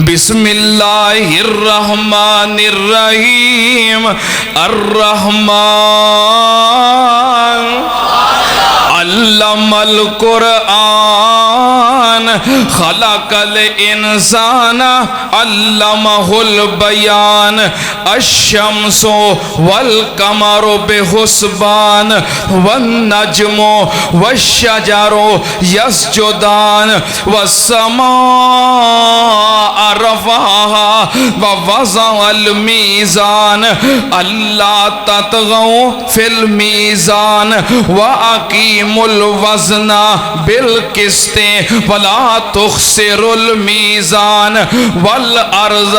بسم اللہ الرحمن الرحیم الرحمن علم القرآن خلق الانسان علمہ البیان الشمس والقمر بحسبان والنجم والشجر يسجدان والسماء رفعها ووضع الميزان ألا تطغوا في الميزان وأقيموا الوزن بالقسط ولا تخسروا الميزان والأرض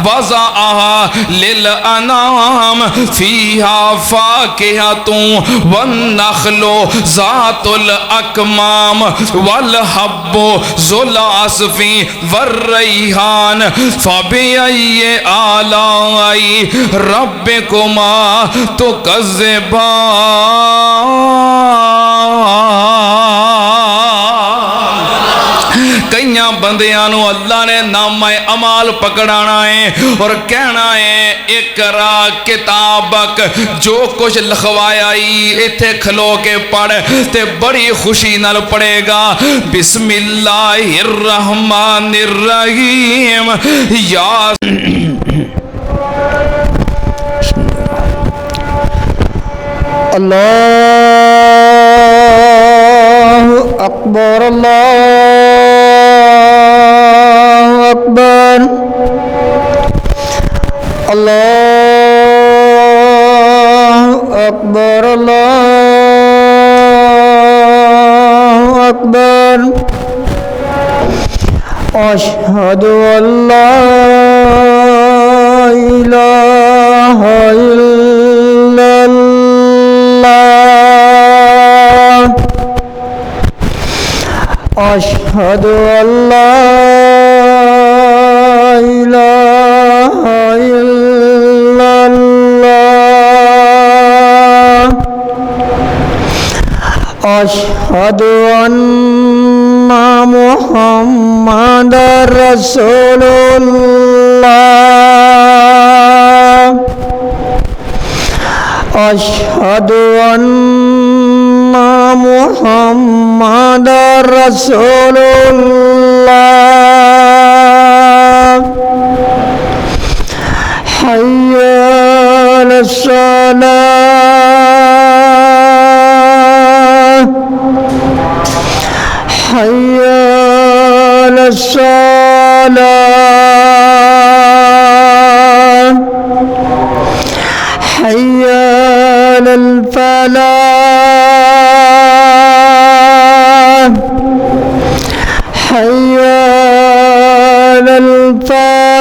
وضعها للأنعام فيها فاكهة والنخل ذات الأكمام والحب ذو العصف والريحان فبأي آلاء ربكما تكذبان۔ کئیاں بندیاں اللہ نے نام عمال پکڑانا ہے اور کہنا ہے اقرا کتابک، جو کچھ لکھوایا ایتھے کھلو کے پڑھ تے بڑی خوشی نال پڑھے گا۔ بسم اللہ الرحمن الرحیم یا اللہ اکبر اللہ اکبر اللہ اکبر اللہ اکبر اشہد ان لا الہ الا اللہ اشہد ان لا الہ الا اللہ اشہد ان محمد رسول اللہ اشہد ان محمد رسول اللہ حی علی الصلاۃ حی علی الصلاۃ حی علی الفلاح حی علی الفلاح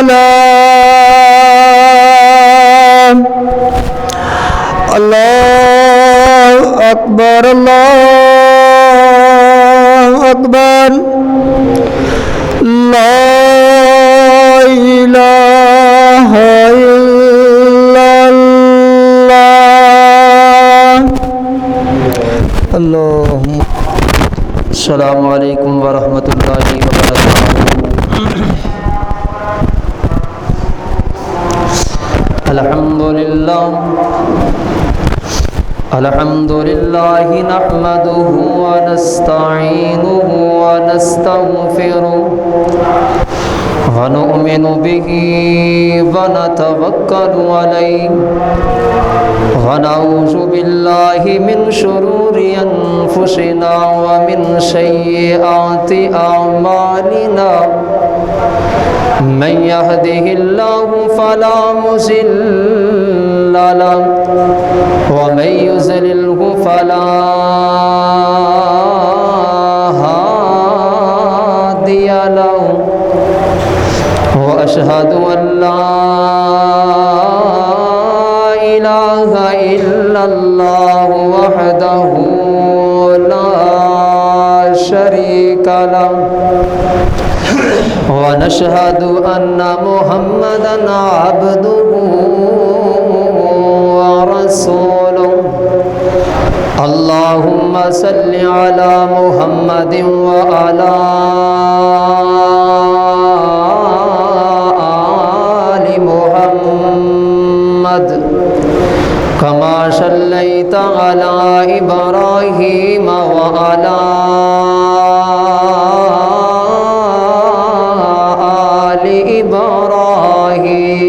اللہ اکبر اللہ اکبر لا الہ الا اللہ۔ اللہم السلام علیکم ورحمۃ اللہ وبرکاتہ۔ الحمد للہ نحمده ونستعینه ونستغفره ونؤمن به ونتوکل علیہ ونعوذ باللہ من شرور انفسنا ومن سیئات اعمالنا من يهده الله فلا مضل له ومن يضلله فلا هادي له وأشهد أن لا إله إلا الله وحده لا شريك له ونشهد أن محمدًا عبده ورسوله اللهم صل على محمد وعلى وعلى آل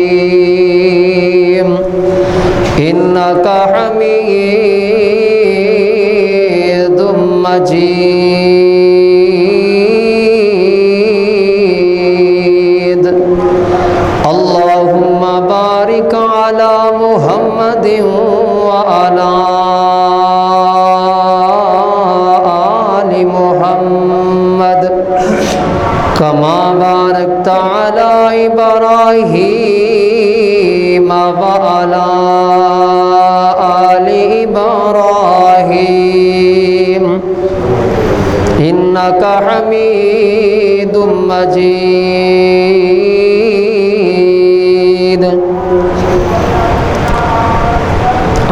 إبراهيم إنك حميد مجيد اللهم بارك على محمد وعلى آل محمد كما باركت على إبراهيم وعلى آل إبراهيم إنك حميد مجيد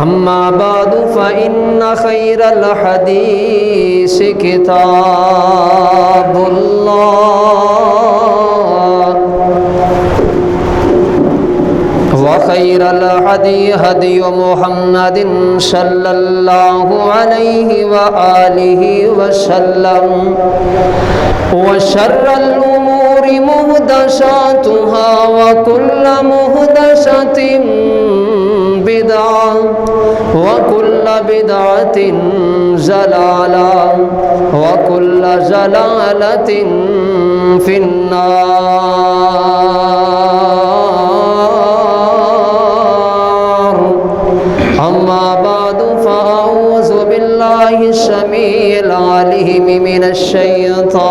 أما بعد فإن خير الحديث كتاب الله وخير الهدي هدي محمد صلى الله عليه وآله وسلم وشر الأمور محدثاتها وكل محدثة بدعة وكل بدعة ضلالة وكل ضلالة في النار أما بعد فأعوذ بالله السميع العليم من الشيطان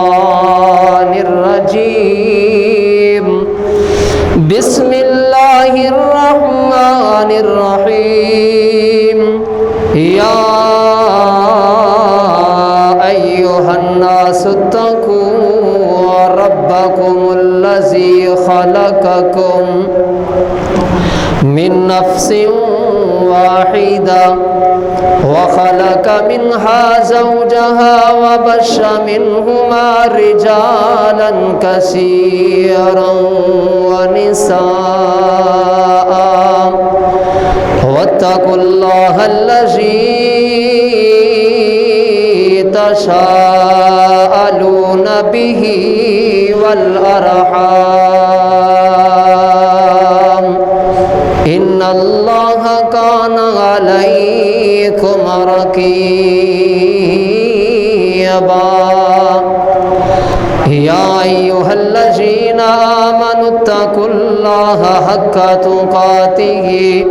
الرجيم بسم الله الرحمن الرحيم يا أيها الناس اتقوا ربكم الذي خلقكم من نفس واحدة وخلق منها زوجها وبث منهما رجالا كثيرا ونساء واتقوا الله الذي تساءلون به والأرحام إن الله كان عليكم رقيبا يا أيها الذين آمنوا اتقوا الله حق تقاته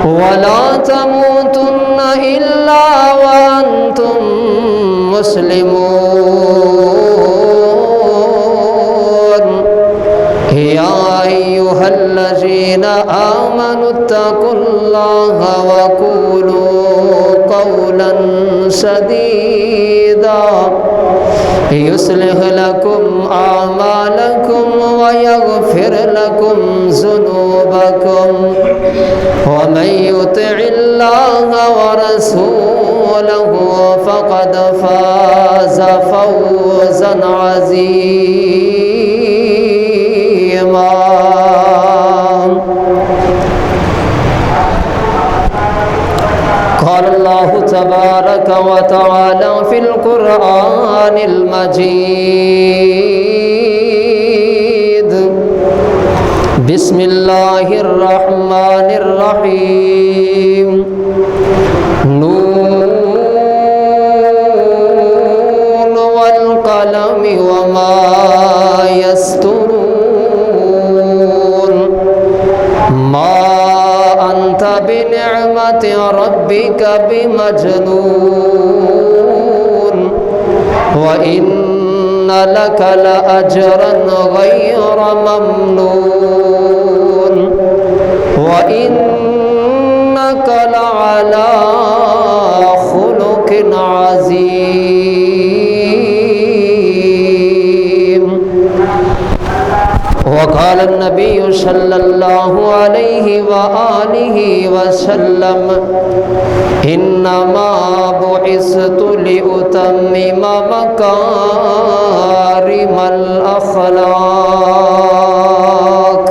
ولا تموتن إلا وأنتم مسلمون يا أيها الذين آمنوا اتقوا الله وقولوا قولا سديدا يصلح لكم أعمالكم ويغفر لكم ذنوبكم ومن يطع الله ورسوله فقد فاز فوزا عظيما قال الله تبارك وتعالى في القرآن المجيد بسم الله الرحمن الرحيم نون والقلم وما يسطرون ما أنت بنعمة ربك بمجنون وإن لك لأجرا غير ممنون وإنك لعلى خلق عظيم وقال النبي صلى الله عليه وآله وسلم إنما بعثت لأتمم مكارم الأخلاق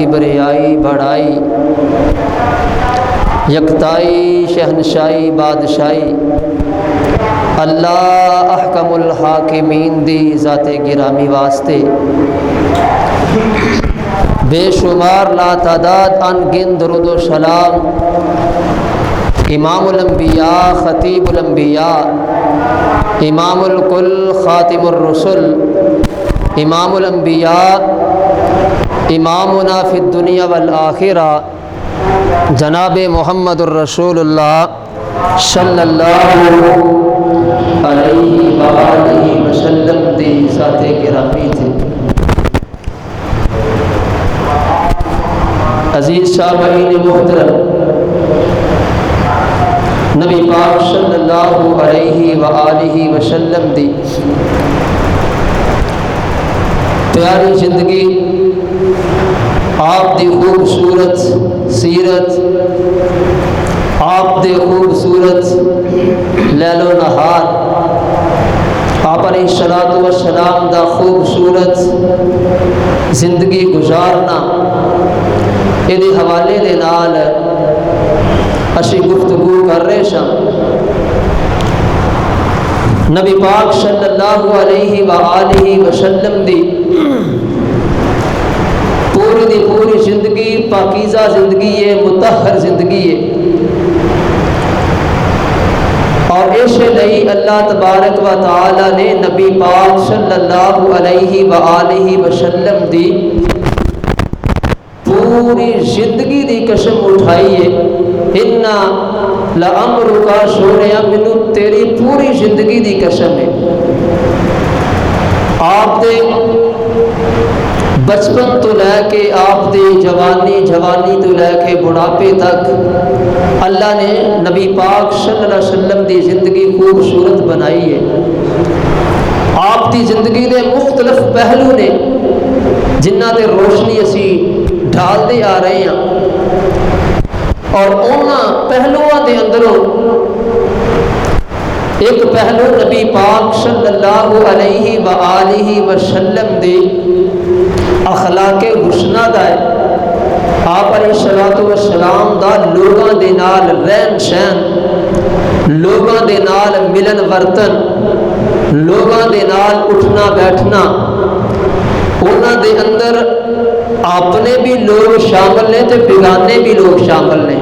کبریائی بڑائی یکتائی شہنشائی بادشاہی اللہ احکم الحاکمین دی ذات گرامی واسطے بے شمار لا تعداد ان گن درود و سلام امام الانبیاء خطیب الانبیاء امام الکل خاتم الرسل امام الانبیاء امامنا فی الدنیا والآخرہ جناب محمد الرسول اللہ صلی اللہ علیہ وآلہ وسلم دی ذات گرامی تھے۔ عزیز سامعین محترم، نبی پاک صلی اللہ علیہ وآلہ وسلم دی پیاری زندگی، آپ دی خوبصورت سیرت، آپ دے خوبصورت لیل و نہار، آپ علیہ الصلوۃ والسلام دا خوبصورت زندگی گزارنا، یہ حوالے دے نال اسی گفتگو کر رہے سن۔ نبی پاک صلی اللہ علیہ وآلہ وسلم دی پوری دی پوری زندگی پاکیزہ زندگی ہے، مطہر زندگی ہے، اور اس لیے اللہ تبارک و تعالی نے نبی پاک صلی اللہ علیہ وآلہ وسلم دی پوری زندگی دی قسم اٹھائی ہے۔ انا لعمرک، سونیا مینوں تیری پوری زندگی دی قسم ہے۔ آپ دے بچپن تو لے کے آپ دے جوانی تو لے کے بڑھاپے تک اللہ نے نبی پاک صلی اللہ علیہ وسلم دی زندگی خوبصورت بنائی ہے۔ آپ دی زندگی دے مختلف پہلو نے جنہ دے روشنی اسی ڈالتے آ رہے ہیں، اور انہاں پہلوؤں دے اندروں ایک پہلو نبی پاک صلی اللہ علیہ وآلہ وسلم دے اخلاق حسنہ دا ہے۔ آپ علیہ الصلوۃ والسلام دا لوگاں دے نال رہن سہن، لوگاں دے نال ملن ورتن، لوگاں دے نال اٹھنا بیٹھنا، انہاں دے اندر اپنے بھی لوگ شامل نے تے بیگانے بھی لوگ شامل نے۔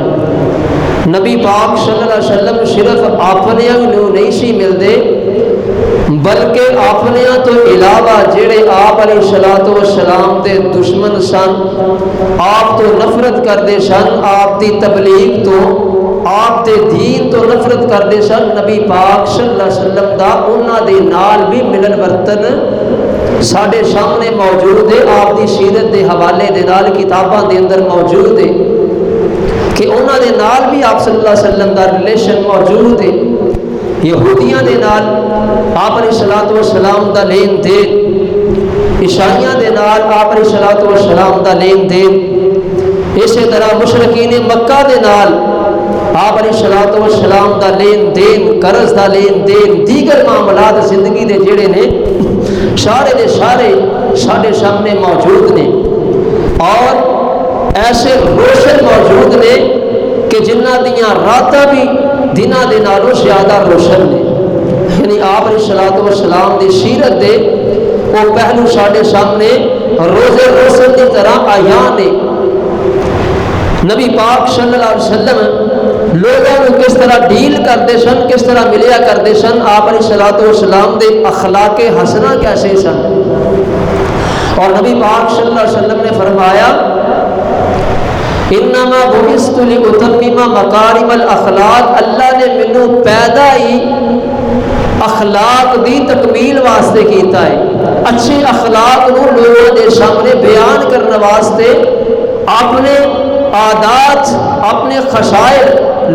نبی پاک صلی اللہ علیہ وسلم صرف اپنیاں نوں نہیں سی ملدے، بلکہ اپنیاں تو علاوہ جڑے آپ علیہ الصلوۃ والسلام دے دشمن سن، آپ تو نفرت کردے سن، آپ دی تبلیغ تو، آپ دے دین تو نفرت کردے سن، نبی پاک صلی اللہ علیہ وسلم دا انہاں دے نال بھی ملن ورتن ساڈے سامنے موجود ہے۔ آپ دی سیرت دے حوالے دے نال کتاباں دے اندر موجود ہے کہ انہاں دے نال بھی آپ صلی اللہ علیہ وسلم دا ریلیشن موجود ہے۔ یہودیاں دے نال آپ علیہ الصلوۃ والسلام دا لین دین، عیسائیاں دے نال آپ علیہ الصلوۃ والسلام دا لین دین، اسی طرح مشرکین مکہ دے نال آپ علیہ الصلوۃ والسلام دا لین دین، قرض دا لین دین، دیگر معاملات زندگی دے جڑے نے سارے دے سارے ساڈے سامنے موجود نے، اور ایسے روشن موجود نے کہ جنہ دیاں راتاں بھی دنہ دے نالوں زیادہ روشن نے۔ یعنی آپ علیہ الصلوۃ والسلام دی سیرت دے وہ پہلو ساڈے سامنے روزے روشن کی طرح آیا نے۔ نبی پاک صلی اللہ علیہ وسلم لوگوں کو کس طرح ڈیل کرتے سن، کس طرح ملیا کرتے سن، آپ علیہ الصلوۃ والسلام دے اخلاق حسنہ کیسے سن۔ اور نبی پاک صلی اللہ علیہ وسلم نے فرمایا انما بعثت لاتمم مکارم الاخلاق، اللہ نے مینوں پیدا ہی اخلاق دی تکمیل واسطے کیتا ہے، اچھے اخلاق نو لوگوں دے سامنے بیان کرنے واسطے، اپنے عادات اپنے خصائل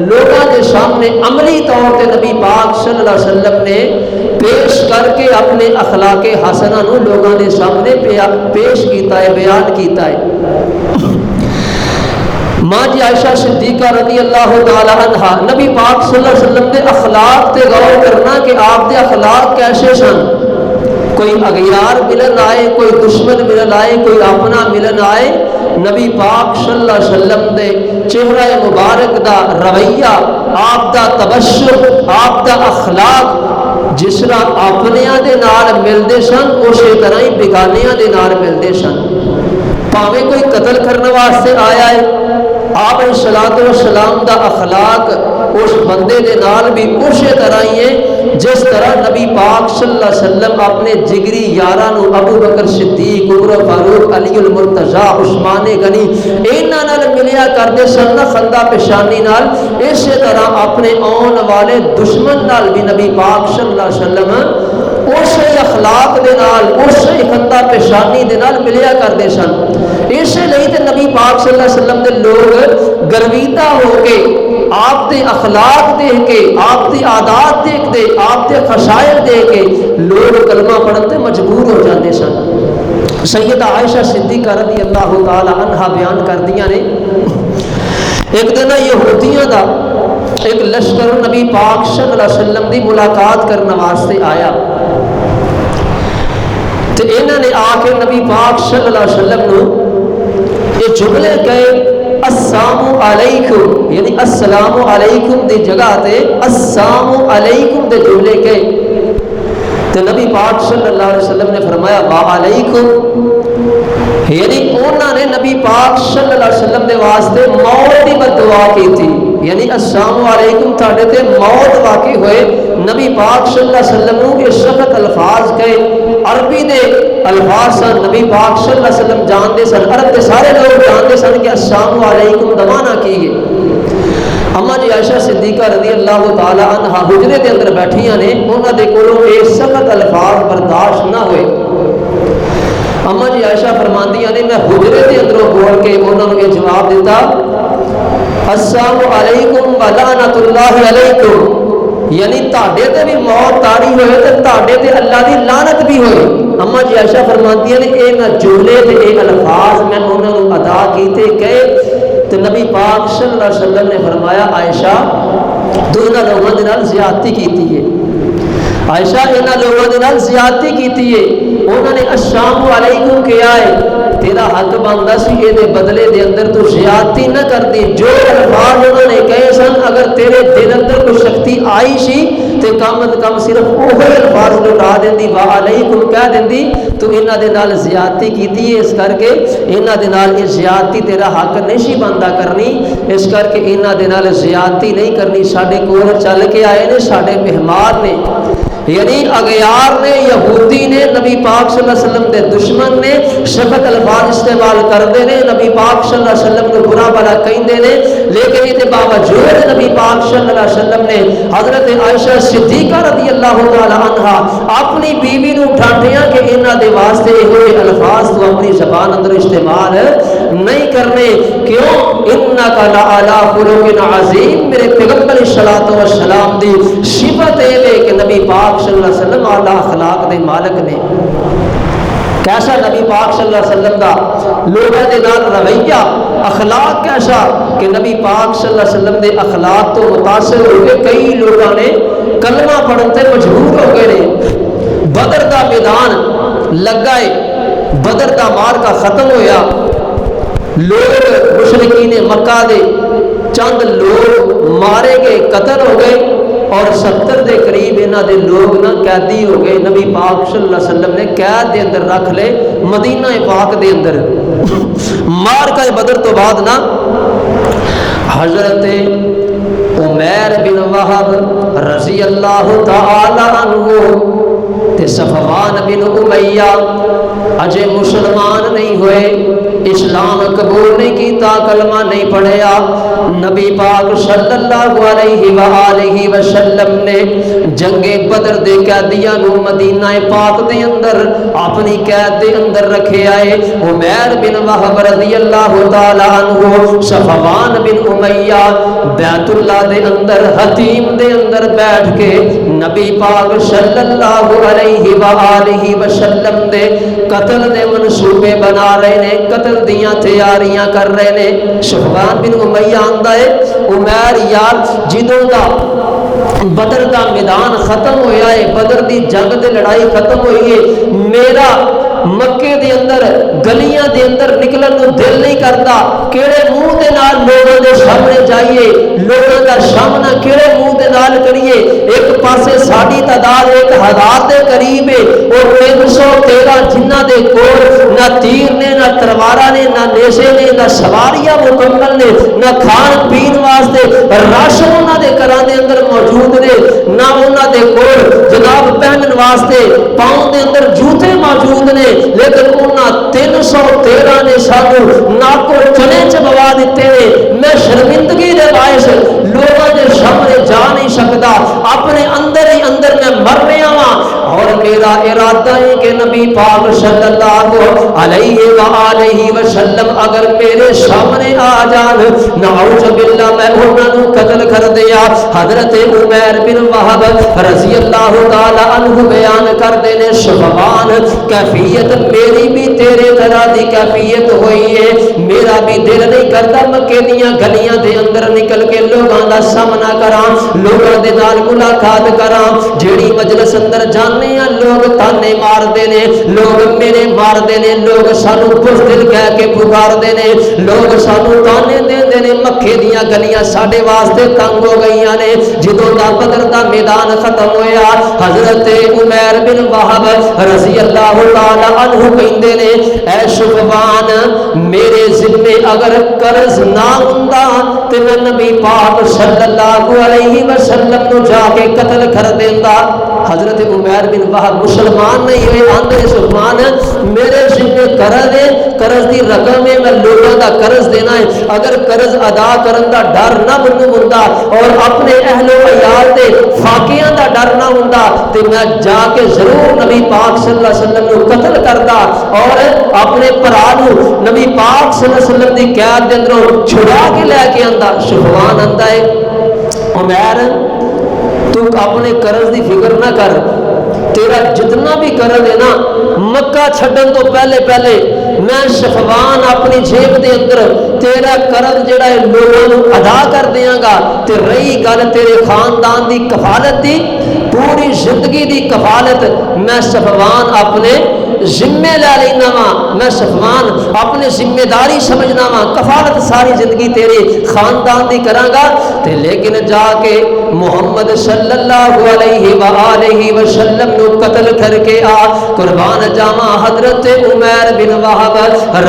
لوگوں کے سامنے عملی طور پہ نبی پاک صلی اللہ علیہ وسلم نے پیش کر کے اپنے اخلاق حسنہ نو لوگوں کے سامنے پیش کیتا ہے، بیان کیتا ہے۔ ماں جی عائشہ صدیقہ رضی اللہ تعالی عنہ نبی پاک صلی اللہ علیہ وسلم کے اخلاق تے غور کرنا کہ آپ کے اخلاق کیسے سن۔ کوئی اغیار ملن آئے، کوئی دشمن ملن آئے، کوئی اپنا ملن آئے، نبی پاک صلی اللہ علیہ وسلم دے چہرہ مبارک دا رویہ، آپ دا تبشر، آپ دا اخلاق جس طرح اپنیاں دے نال ملدے سن اسی طرح ہی بیگانیاں دے نال ملدے سن۔ پاویں کوئی قتل کرنے واسطے آیا ہے، آپ علیہ الصلوۃ والسلام دا اخلاق اس بندے دے نال بھی اسی طرح ہی ہے جس طرح نبی پاک صلی اللہ علیہ وسلم اپنے جگری یاراں نو ابو بکر صدیق، عمر فاروق، علی المرتضیٰ، عثمان غنی انہاں نال ملیا کردے سن نا خندہ پیشانی نال، اسی طرح اپنے آن والے دشمن نال بھی نبی پاک صلی اللہ علیہ وسلم اسی اخلاق دے نال، اسی خندہ پیشانی دے نال ملیا کردے سن۔ اسی لیے تے نبی پاک صلی اللہ علیہ وسلم دے لوگ گرویدہ ہو کے آپ دے اخلاق دیکھ کے، آپ دی عادات دیکھ دے، آپ دے خصائل دیکھ کے لوگ کلمہ پڑھن تے مجبور ہو جاندے سن۔ سیدہ عائشہ صدیقہ رضی اللہ تعالی عنہا بیان کردیاں نے ایک دن یہودیاں دا ایک لشکر نبی پاک صلی اللہ علیہ وسلم دی ملاقات کرنے واسطے آیا تے انہاں نے آ کے نبی پاک صلی اللہ علیہ وسلم نو یہ جملے کہے السلام علیکم، یعنی السلام علیکم دی جگہ تے السلام علیکم دے جملے کہے تے نبی پاک صلی اللہ علیہ وسلم نے فرمایا وعلیکم، یعنی انہوں نے نبی پاک صلی اللہ علیہ وسلم دے واسطے موت دی بد دعا کی تھی، یعنی السلام علیکم تھاڑے تے موت واقع ہوئے۔ نبی پاک صلی اللہ علیہ وسلم نے یہ سخت الفاظ کہے، عربی دے الفاظ سن، نبی پاک صلی اللہ علیہ وسلم جانتے سن، عرب دے سارے لوگ جانتے سن کہ السلام علیکم دمانا کی گئے۔ اما جی عائشہ صدیقہ رضی اللہ تعالی عنہ حجرے دے اندر بیٹھیاں نے، انہاں دے کولوں یہ سخت الفاظ برداشت نہ ہوئے۔ اما جی عائشہ فرماندیاں نے میں حجرے دے اندروں بول کے انہوں نے یہ جواب دیتا السلام علیکم ولعنت اللہ علیکم، یعنی تاڑے تے بھی موت تاری ہوئے تے تاڑے تے اللہ دی لعنت بھی ہوئے۔ اما جی عائشہ فرماندیاں نے اے میں جملے تے اے الفاظ میں انہوں نے ادا کیتے کہے تو نبی پاک صلی اللہ علیہ وسلم نے فرمایا عائشہ تو انہاں لوگوں دے نال زیادتی کیتی ہے، عائشہ انہاں لوگوں دے نال زیادتی کیتی ہے، انہوں نے السلام علیکم کیا ہے، تیرا حق بندا سی اے دے بدلے دے اندر تو زیادتی نہ کر دی، جو الفاظ انہوں نے کہے سن اگر تیرے دل اندر کوئی شکتی آئی سی تے کم از کم صرف اوہی الفاظ لٹا دیندی وعلیکم کہہ دیندی، تو انہاں دے نال زیادتی کیتی ہے، اس کر کے انہاں دے نال یہ زیادتی تیرا حق نہیں سی بندا کرنی، اس کر کے انہاں دے نال زیادتی نہیں کرنی، ساڈے کول چل کے آئے نے، ساڈے مہمان نے، یعنی اغیار نے، یہودی نے، نبی پاک صلی اللہ علیہ وسلم دے دشمن نے سخت الفاظ استعمال کردے نے، نبی پاک صلی اللہ علیہ وسلم کو برا بھلا کہندے نے، لیکن یہ باوجود نبی پاک صلی اللہ علیہ وسلم نے حضرت عائشہ صدیقہ رضی اللہ تعالی عنہا اپنی بیوی نو ڈانٹیا کہ انہاں دے واسطے یہ الفاظ تو اپنی زبان اندر استعمال نہیں کرنے، کیوں انک لعلی خلق عظیم، میرے پیغمبر علیہ الصلوۃ والسلام دی صفت ہے کہ نبی پاک صلی اللہ علیہ وسلم اعلیٰ اخلاق دے مالک نے۔ کیسا نبی پاک صلی اللہ علیہ وسلم دا لوگوں دے نال رویہ اخلاق کیسا کہ نبی پاک صلی اللہ علیہ وسلم دے اخلاق تو متاثر ہو کے کئی لوگوں نے کلمہ پڑھن تے مجبور ہو گئے نے۔ بدر دا میدان لگا ہے، بدر دا مارکا ختم ہویا، لوگ مشرکین مکہ دے چند لوگ مارے گئے، قتل ہو گئے، اور 70 دے قریب انہاں دے لوگ نہ قیدی ہو گئے، نبی پاک صلی اللہ علیہ وسلم نے قید دے اندر رکھ لے مدینہ پاک دے اندر۔ مارکہ بدر تو بعد نا حضرت عمیر بن وہب رضی اللہ تعالی عنہ تے صفوان بن امیہ اجے مسلمان نہیں ہوئے، اسلام قبول نہیں کیتا، کلمہ نہیں پڑھیا، نبی پاک صلی اللہ علیہ وآلہ وسلم نے جنگ بدر دے قیدیاں نو مدینہ پاک دے اندر اپنی قید دے اندر رکھے آئے۔ عمیر بن وہب رضی اللہ تعالی عنہ، صفوان بن امیہ بیت اللہ دے اندر حتیم دے اندر بیٹھ کے نبی پاک صلی اللہ علیہ وآلہ وسلم دے قتل دے منصوبے بنا رہے نے، قتل دیاں تیاریاں کر رہے نے۔ صفوان بن امیہ آندا ہے عمیر یار جدوں دا بدر دا میدان ختم ہویا ہے، بدر دی جنگ دے لڑائی ختم ہوئی ہے، میرا مکے دے اندر گلیاں دے اندر نکلن نو دل نہیں کرتا، کیڑے منہ دے نال لوگوں دے سامنے جائیے، لوگوں دا سامنا کیڑے منہ دے نال کریے۔ ایک پاسے ساڈی تعداد 1000 دے قریب ہے، اور 313 جنہ دے کول نہ تیر نے، نہ تلوارا نے، نہ نیزے نے، نہ سواریاں مکمل نے، نہ کھان پین واسطے راشن انہاں دے گھراں دے اندر موجود نے، نہ انہاں دے کول جناب پہنن واسطے پاؤں دے اندر جوتے موجود نے، لیکن انہاں 313 نے سانو ناکو چنے چبوا دیتے نے۔ میں شرمندگی دے باعث لوگوں دے سامنے جا نہیں سکتا، اپنے اندر ہی اندر میں مر رہا ہوں، اور میرا ارادہ ہے کہ نبی پاک صلی اللہ علیہ وآلہ وسلم اگر میرے سامنے آ جان، نعوذ باللہ میں انہاں نو قتل کر دیا۔ حضرت عمیر بن وہب رضی اللہ تعالی عنہ بیان کردے نے شفوان کیفیت میری بھی تیرے طرح دی کیفیت ہوئی ہے، میرا بھی دل نہیں کرتا مکے دیاں گلیاں دے اندر نکل کے لوگاں دا سامنا کراں، لوگاں دے نال ملاقات کراں۔ جیڑی مجلس اندر جانے ہیں لوگ تانے مار دے نے، لوگ میرے مار دے نے، لوگ سانو بزدل کہہ کے پکار دے نے، لوگ سانو تانے دے دے نے، مکے دیاں گلیاں ساڈے واسطے تنگ ہو گئیاں نے۔ جدوں دا بدر دا میدان ختم ہویا، حضرت عمیر بن وہب رضی اللہ تعالی عنہ کہندے نے اے شفوان میرے ذمے اگر قرض نہ ہوندا تے میں نبی پاک صلی اللہ علیہ وسلم نو جا کے قتل کر دیندا۔ حضرت عمیر بن وہب مسلمان نہیں ہوئے، آندے شفوان میرے ذمے قرض ہے، قرض دی رقم ہے، میں لوگوں دا قرض دینا ہے، اگر قرض ادا کرن دا ڈر نہ منو ہوندا اور اپنے اہل و عیال دے فاقیاں دا ڈر نہ ہوندا تے میں جا کے ضرور نبی پاک صلی اللہ علیہ وسلم نو قتل کردا اور اپنے بھرا نو نبی پاک صلی اللہ علیہ وسلم دی قید دے اندروں چھڑا کے لے کے آندا۔ شفوان آندا ہے عمیر تو اپنے قرض دی فکر نہ کر، تیرا جتنا بھی قرض ہے نا مکہ چھڈن تو پہلے پہلے میں شفوان اپنی جیب دے اندر تیرا قرض جڑا ہے لوگوں نو ادا کر دیاں گا، تے رہی گل تیرے خاندان دی کفالت دی، پوری زندگی دی کفالت میں شفوان اپنے ذمے لے لینا وا، میں شفوان اپنے ذمہ داری سمجھنا وا، کفالت ساری زندگی تیرے خاندان دی کراں گا۔ تے لیکن جا کے محمد صلی اللہ علیہ وآلہ وسلم نو قتل کر کے آ، قربان جاواں حضرت عمیر بن وہب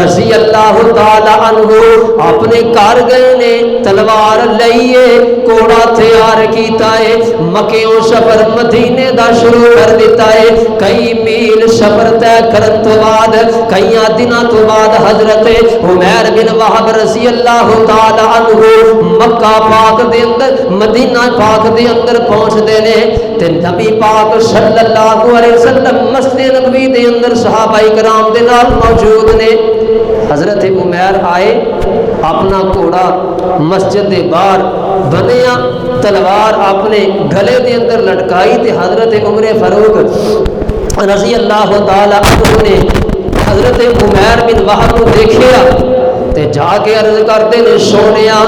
رضی اللہ تعالی عنہ اپنے گھر گئے نے، تلوار لئیے، کوڑا تیار کیتا ہے، مکیوں سفر مدینے دا شروع کر دیتا ہے۔ کئی میل سفر طے کرن تو بعد، کئی دنوں تو بعد حضرت عمیر بن وہب رضی اللہ تعالی عنہ مکہ پاک دے اندر، مدینہ پاک دے اندر پہنچ دے نے، تے نبی پاک صلی اللہ علیہ وسلم مسجد نبوی دے اندر صحابہ کرام دے نال موجود نے۔ حضرت عمیر آئے، اپنا گھوڑا مسجد دے باہر بنیا، تلوار اپنے گلے دے اندر لٹکائی، تے حضرت عمر فاروق رضی اللہ تعالی عنہ نے حضرت عمیر بن وہب کو دیکھیا تے جا کے عرض کرتے نے سونیا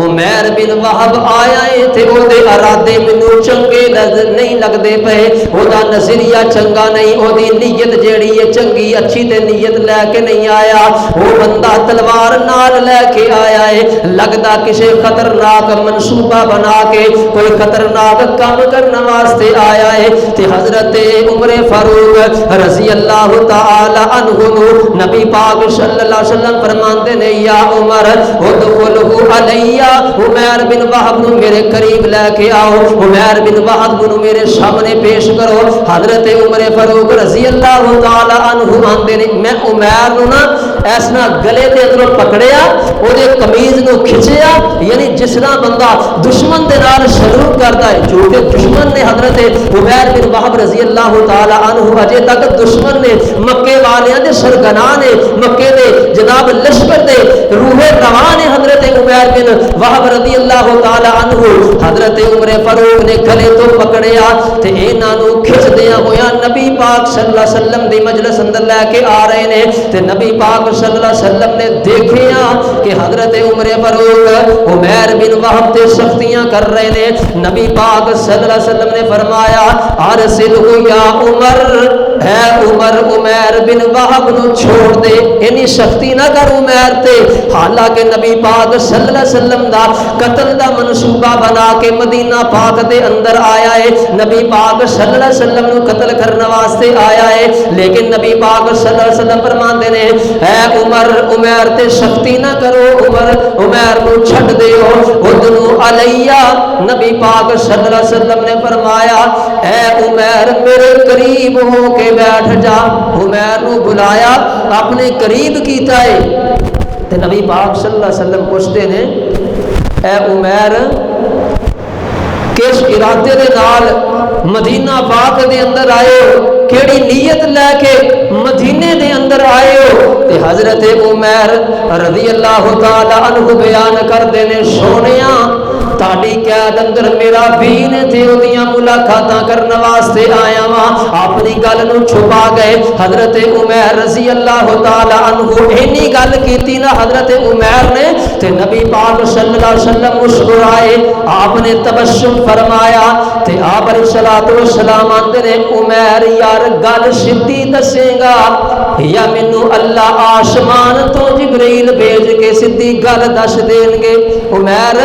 عمیر بن وہب آیا ہے تے او دے ارادے مینوں چنگے نہیں لگدے پئے، او دا نظریہ چنگا نہیں، او دی نیت جیڑی ہے چنگی اچھی تے نیت لے کے نہیں آیا، او بندہ تلوار نال لے کے آیا ہے، لگدا کسے خطرناک منصوبہ بنا کے کوئی خطرناک کام کرنے واسطے آیا ہے۔ تے حضرت عمر فاروق رضی اللہ تعالی عنہ نبی پاک صلی اللہ علیہ وسلم فرماندے نے یا عمر ادخلہ علیہ، عمیر بن وہب نو میرے قریب لے کے آؤ، عمیر بن وہب نو میرے سامنے پیش کرو۔ حضرت عمر فاروق رضی اللہ تعالی عنہ آندے نے میں عمیر نو نا ایسا گلے دے اندروں پکڑیا، او دے قمیض نو کھچیا، یعنی جس طرح بندہ دشمن دے نال سلوک کردا ہے، جو کہ دشمن نے حضرت عمیر بن وہب رضی اللہ تعالی عنہ اجے تک دشمن نے مکے والیاں دے سرگناہ نے، مکے دے جناب لشکر دے روح روان نے حضرت عمیر بن وہب رضی اللہ تعالی عنہ حضرت عمر فاروق نے گلے تو پکڑیا تے انہاں نو کھچ دیا ہویا نبی پاک صلی اللہ علیہ وسلم دی مجلس اندر لے کے آ رہے نے، تے نبی پاک صلی اللہ علیہ وسلم نے دیکھیا کہ حضرت عمر فاروق عمیر بن وہب تے سختیاں کر رہے نے، نبی پاک صلی اللہ علیہ وسلم نے فرمایا ارسلہ یا عمر، اے عمر عمیر بن وہب نو چھوڑ دے، اینی سختی نہ کر عمیر تے۔ حالانکہ نبی پاک صلی اللہ علیہ وسلم دا قتل دا منصوبہ بنا کے مدینہ پاک دے اندر آیا ہے، نبی پاک صلی اللہ علیہ وسلم نو قتل کرنے واسطے آیا ہے، لیکن نبی پاک صلی اللہ علیہ وسلم فرماندے نے اے عمر عمیر تے سختی نہ کرو، عمر عمیر نو چھڈ دیو، ادنو علیہ۔ نبی پاک صلی اللہ علیہ وسلم نے فرمایا اے عمیر میرے قریب ہو کے بیٹھ جا۔ عمیر نو بلایا اپنے قریب کیتا ہے تے نبی پاک صلی اللہ علیہ وسلم پوچھتے نے اے عمیر کس ارادے دے نال مدینہ پاک دے اندر آئے ہو، کیڑی نیت لے کے مدینے دے اندر آئے ہو؟ تے حضرت عمیر رضی اللہ تعالی عنہ بیان کردے نے سونیاں تاڑی قید اندر میرا بھی نے تے اودیاں ملاقاتاں کرنے واسطے آیا ہاں، اپنی گل نو چھپا گئے۔ حضرت عمیر رضی اللہ تعالی عنہ اینی گل کیتی نا حضرت عمیر نے تے نبی پاک صلی اللہ علیہ وسلم مسکرائے، آپ نے تبسم فرمایا تے آپ علیہ الصلوۃ والسلام آندے نے عمیر یار گل سیدھی دسے گا یا مینوں اللہ آسمان تو جبریل بھیج کے سیدھی گل دس دین گے؟ عمیر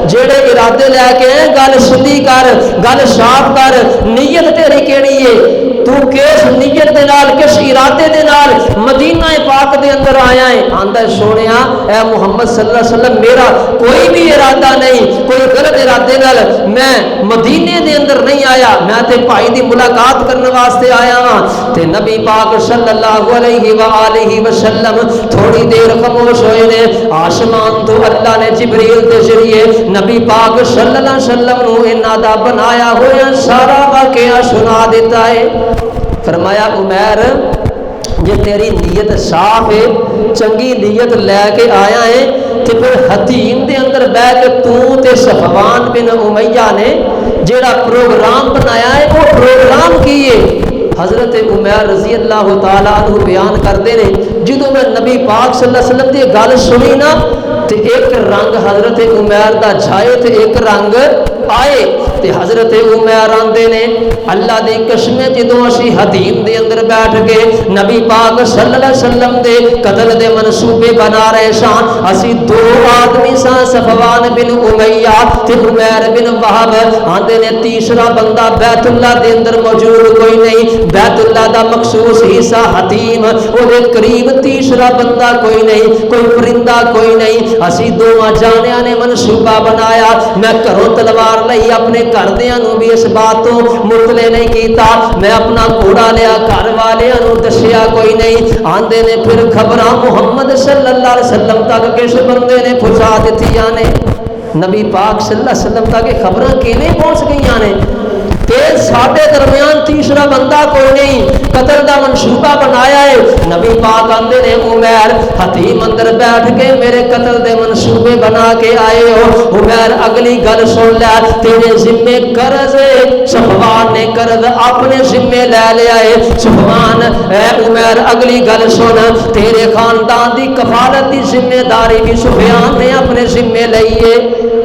جڑے ارادے لے کے گل سیدھی کر، گل صاف کر، نیت تیری کیڑی ہے؟ تو کس نیت دے نال کس ارادے دے نال مدینہ پاک دے اندر آیا ہے؟ آندا ہے سونیا اے محمد صلی اللہ علیہ وسلم میرا کوئی بھی ارادہ نہیں، کوئی غلط ارادے نال میں مدینے دے اندر نہیں آیا، میں تے بھائی دی ملاقات کرنے واسطے آیا ہاں۔ تے نبی پاک صلی اللہ علیہ وآلہ وسلم تھوڑی دیر خاموش ہوئے نے، آسمان تو اللہ نے جبریل دے ذریعے نبی پاک صلی اللہ علیہ وسلم نو انہاں دا بنایا ہویا سارا واقعہ سنا دیتا ہے۔ فرمایا عمیر جے تیری نیت صاف ہے، چنگی نیت لے کے آیا ہے کہ پھر حتیم دے اندر بہ کے تو تے صفوان بن امیہ نے جیڑا پروگرام بنایا ہے وہ پروگرام کیے۔ حضرت عمیر رضی اللہ تعالیٰ عنہ بیان کرتے ہیں جدو میں نبی پاک صلی اللہ علیہ وسلم دی گل سنی نا تے ایک رنگ حضرت عمیر دا چھائے تے ایک رنگ آئے تے حضرت عمیر آندے نے اللہ دی قسم جدوں اسی حتیم دے اندر بیٹھ کے نبی پاک صلی اللہ علیہ وسلم دے قتل دے منصوبے بنا رہے سان، اسی دو آدمی سان صفوان بن امیہ تے عمیر بن وہب، آندے نے تیسرا بندہ بیت اللہ دے اندر موجود کوئی نہیں، بیت اللہ دا مخصوص حصہ حتیم او دے قریب تیسرا بندہ کوئی نہیں، کوئی پرندہ کوئی نہیں، اسی دونوں جانیاں نے منصوبہ بنایا۔ میں گھروں تلوار لئی اپنے گھر دیاں نو بھی اس بات تو مطلع نہیں کیتا، میں اپنا کوڑا لیا گھر والیاں نو دسیا کوئی نہیں۔ آندے نے پھر خبراں محمد صلی اللہ علیہ وسلم تک کس بندے نے پہنچا دتیاں نے، نبی پاک صلی اللہ علیہ وسلم تک خبراں کیویں پہنچ گئیاں نے کہ ساڈے درمیان تیسرا بندہ کوئی نہیں، قتل دا منصوبہ بنایا ہے۔ نبی پاک آندے نے عمیر حتیم اندر بیٹھ کے میرے قتل دے منصوبے بنا کے آئے ہو، عمیر اگلی گل سن لے، تیرے ذمے قرض ہے، صفوان نے قرض اپنے ذمے لے لیا ہے۔ صفوان اے عمیر اگلی گل سن، تیرے خاندان دی کفالت دی ذمہ داری بھی سفیان نے اپنے ذمے لئی ہے۔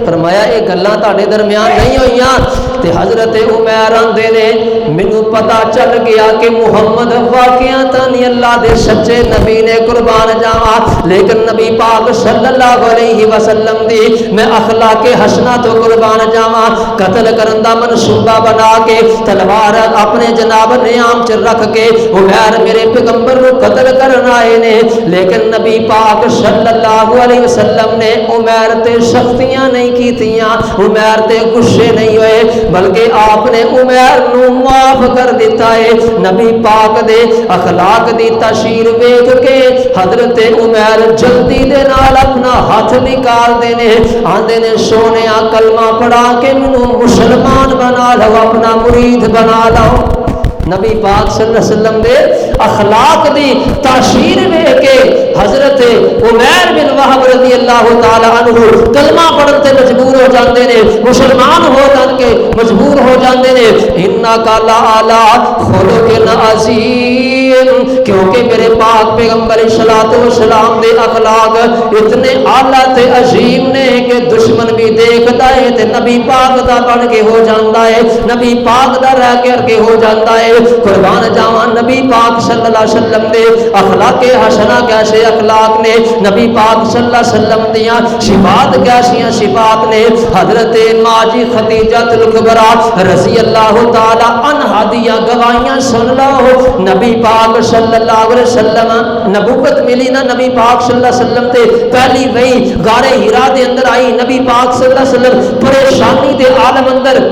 فرمایا یہ گلاں تہاڈے درمیان نہیں ہوئیاں تے حضرت عمیر آندے نے مینوں پتہ چل گیا کہ محمد واقعہ تانی اللہ دے سچے نبی نے، قربان جاواں، لیکن نبی پاک صلی اللہ علیہ وسلم دی میں اخلاق حسنہ تو قربان جاواں، قتل کرن دا منصوبہ بنا کے تلوار اپنے جناب نیام چ رکھ کے عمیر میرے پیغمبر کو قتل کرن آئے نے، لیکن نبی پاک صلی اللہ علیہ وسلم نے عمیر تے سختیاں نہیں کیتیاں، عمیر تے غصے نہیں ہوئے، بلکہ آپ نے عمیر نو معاف کر دیتا ہے۔ نبی پاک دے اخلاق دی تشہیر ویکھ کے حضرت عمیر جلدی دے نال اپنا ہاتھ نکال دینے، آندے نے سونیا کلمہ پڑھا کے مینوں مسلمان بنا لو، اپنا مرید بنا لو۔ نبی پاک صلی اللہ علیہ وسلم دے اخلاق دی تشہیر ویکھ کے حضرت عمیر بن وہب رضی اللہ تعالی عنہ کلمہ پڑھن تے مجبور ہو جاندے نے، مسلمان ہو جان کے مجبور ہو جاندے نے۔ انک لعلی خلق عظیم، کیونکہ میرے پاک پیغمبر صلوات و سلام دے اخلاق اتنے اعلیٰ تے عظیم نے کہ دشمن بھی دیکھتا ہے تے نبی پاک دا بن کے ہو جاندا ہے، نبی پاک دا رہ کے ہو جاندا ہے۔ قربان جاواں نبی پاک صلی اللہ علیہ وسلم دے اخلاق حسنہ کیسے اخلاق نے، نبی پاک صلی اللہ علیہ وسلم دیاں صفات کیسیاں صفات نے۔ حضرت ماجی خدیجہ الکبریٰ رضی اللہ تعالی عنہا دیاں گواہیاں سن لو۔ نبی پاک صلی اللہ علیہ وسلم نبوت ملی نا نبی پاک صلی اللہ علیہ وسلم تے پہلی وہی غار ہرا دے اندر آئی، نبی پاک صلی اللہ علیہ وسلم پریشانی دے عالم اندر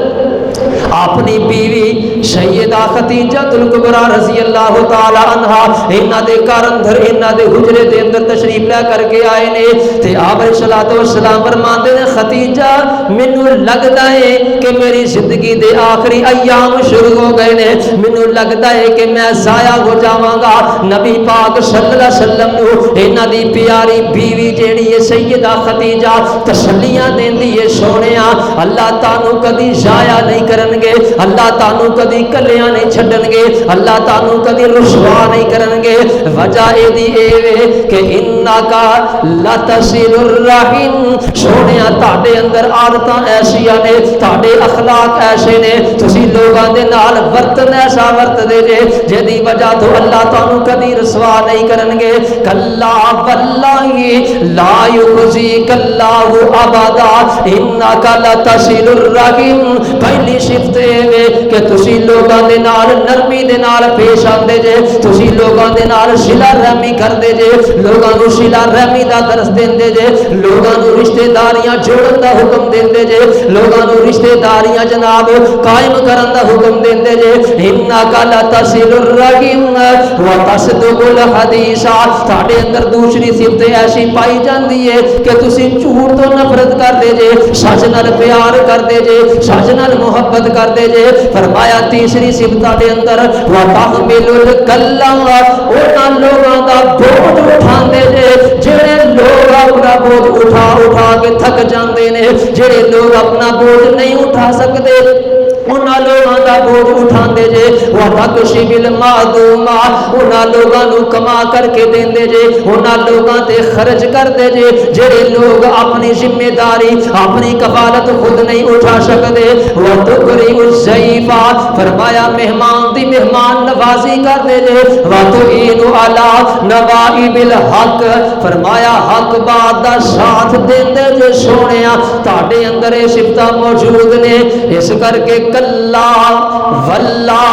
اپنی بیوی سیدہ خدیجہ الکبریٰ رضی اللہ تعالی عنہا انہاں دے گھر اندر انہاں دے حجرے دے اندر تشریف لے کر کے آئے نے تے آپ علیہ الصلوۃ والسلام فرماندے نے خدیجہ مینوں لگدا ہے کہ میری زندگی دے آخری ایام شروع ہو گئے نے، مینوں لگدا ہے کہ میں ضائع ہو جاواں گا۔ نبی پاک صلی اللہ علیہ وسلم نو انہاں دی پیاری بیوی جیڑی ہے سیدہ خدیجہ تسلیاں دیندی ہے، سونیا اللہ تانوں کدی ضائع نہیں کرن گے، اللہ تانوں کدی کلیاں نہیں چھڈن گے، اللہ تانوں کدی رسوا نہیں کرن گے۔ وجہ اے دی اے وے کہ انکا لتصل الرحم، سونیا تہاڈے اندر عادتاں ایسیاں نے، تہاڈے اخلاق ایسے نے، تسی لوگاں دے نال ورتن ایسا ورتدے جے جدی وجہ تو اللہ تانوں کدی رسوا نہیں کرن گے۔ کلا واللہ لا یخزیک اللہ ابدا انکا لتصل الرحم، پہلی صفت اے کہ تسی لوگاں دے نال نرمی دے نال پیش آندے جے، تسی لوگاں دے نال صلہ رحمی کردے جے، لوگاں نو صلہ رحمی دا درس دیندے جے، لوگاں نو رشتہ داریاں جوڑن دا حکم دیندے جے، لوگاں نو رشتہ داریاں جناب قائم کرن دا حکم دیندے جے۔ انکا لتصل الرحم وتصدق الحدیث، تہاڈے اندر دوسری صفت ایسی پائی جاندی ہے کہ تسی جھوٹ تو نفرت کردے جے، سچ نال پیار کردے جے، سچ نال محبت کردے جے۔ فرمایا تیسری صفت دے اندر وتحمل الکلام، انہاں لوگاں دا بوجھ اٹھاندے جے جڑے لوگ اپنا بوجھ اٹھا اٹھا کے تھک جاندے نے، جڑے لوگ اپنا بوجھ نہیں اٹھا سکتے انہاں لوگاں دا بوجھ اٹھاندے جے۔ وتکشف المعدوم، انہاں لوگاں نو کما کر کے دیندے جے، انہاں لوگاں تے خرچ کردے جے جڑے لوگ اپنی ذمہ داری اپنی کفالت خود نہیں اٹھا سکتے۔ وتکرم الضیف، فرمایا مہمان دی مہمان نوازی کردے جے۔ وتعین علی نوائب الحق، فرمایا حق بات دا ساتھ دیندے جے۔ سونیا تہاڈے اندر یہ صفتاں موجود نے، اس کر کے کلا واللہ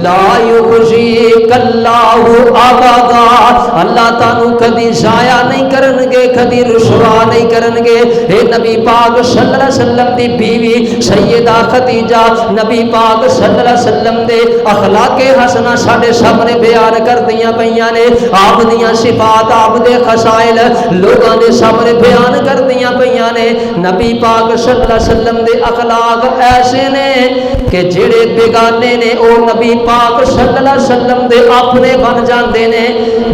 لا یخزیک اللہ ابدا، اللہ تانوں کدی ضائع نہیں کرن گے، کدی رسوا نہیں کرن گے۔ اے نبی پاک صلی اللہ علیہ وسلم دی بیوی سیدہ خدیجہ نبی پاک صلی اللہ علیہ وسلم دے اخلاق حسنہ ساڈے سامنے بیان کردیاں پیاں نے، آپ دیاں صفات آپ دے خصائل لوگاں دے سامنے بیان کردیاں پیاں نے۔ نبی پاک صلی اللہ علیہ وسلم دے اخلاق ایسے نے کہ جڑے بیگانے نے او نبی پاک صلی اللہ علیہ وسلم دے اپنے بن جاندے نے،